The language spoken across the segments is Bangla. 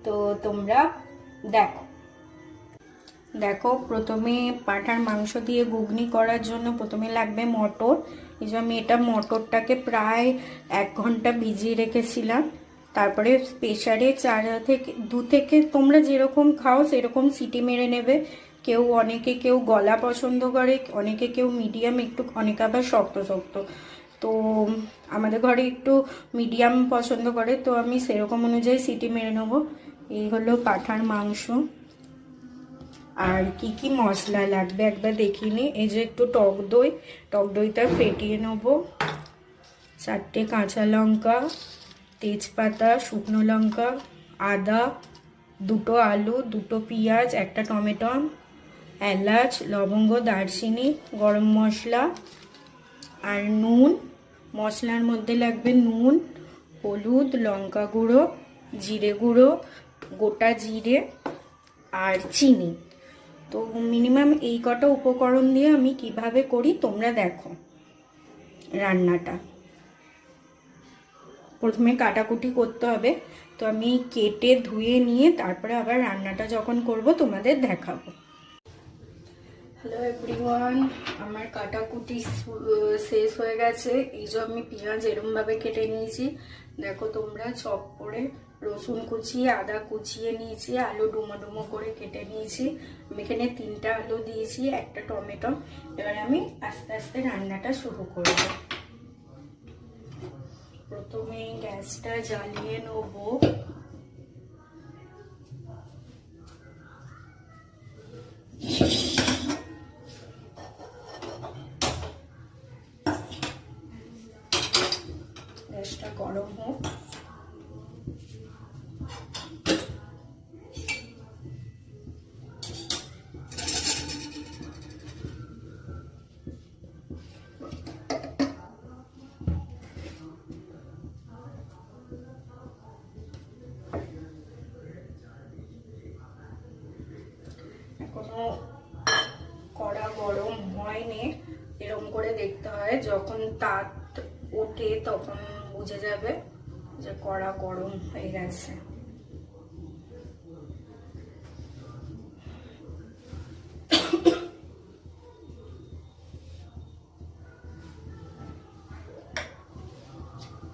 তো তোমরা দেখো। দেখো, প্রথমে পাঁঠার মাংস দিয়ে ঘুগনি করার জন্য প্রথমে লাগবে মটর। এই যে আমি এটা মটরটাকে প্রায় 1 ঘন্টা ভিজিয়ে রেখেছিলাম। তারপরে প্রেসারে 2 থেকে তোমরা যেরকম খাও সেরকম সিটি মেরে নেবে। কেউ গলা পছন্দ করে, কেউ মিডিয়াম, একটু অনেকে আবার শক্ত শক্ত। তো আমাদের ঘরে একটু মিডিয়াম পছন্দ করে, তো আমি সেরকম অনুযায়ী সিটি মেরে নেবো। এই হলো পাঁঠার মাংস। আর কি কি মশলা লাগবে একবার দেখিনি। এই যে একটু টক দইটা ফেটিয়ে নেব, 4টে কাঁচা লঙ্কা, তেজপাতা, শুকনো লঙ্কা, আদা, 2টো আলু, 2টো পেঁয়াজ, 1টা টমেটো, এলাচ, লবঙ্গ, দারচিনি, গরম মশলা আর নুন। মশলার মধ্যে লাগবে নুন, হলুদ, লঙ্কা গুঁড়ো, জিরে গুঁড়ো, গোটা জিরে আর চিনি। তো মিনিমাম এই কটা উপকরণ দিয়ে আমি কিভাবে করি তোমরা দেখো রান্নাটা। প্রথমে কাটাকুটি করতে হবে, তো আমি কেটে ধুয়ে নিয়ে তারপরে আবার রান্নাটা যখন করব তোমাদের দেখাবো। হ্যালো এভরিওয়ান, আমার কাটাকুটি শেষ হয়ে গেছে। এই যে আমি পেঁয়াজ এরমভাবে কেটে নিয়েছি, দেখো তোমরা, চপ করে। রসুন কুচিয়ে, আদা কুচিয়ে নিয়েছি, আলু ডুমো ডুমো করে কেটে নিয়েছি। আমি এখানে 3টা আলু দিয়েছি, 1টা টমেটো। এবার আমি আস্তে আস্তে রান্নাটা শুরু করব। প্রথমে গ্যাসটা জ্বালিয়ে নেব। গ্যাসটা গরম হোক। এখনো কড়া গরম হয়নি, এরকম করে দেখতে হয়। যখন তাত ওঠে তখন বুঝে যাবে যে কড়া গরম হয়ে গেছে।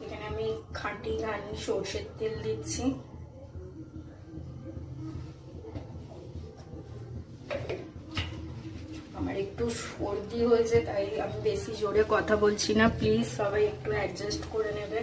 এখানে আমি খাঁটি ঘানি সর্ষের তেল দিচ্ছি। আমার একটু সর্দি হয়েছে, তাই আমি বেশি জোরে কথা বলছি না, প্লিজ সবাই একটু অ্যাডজাস্ট করে নেবে।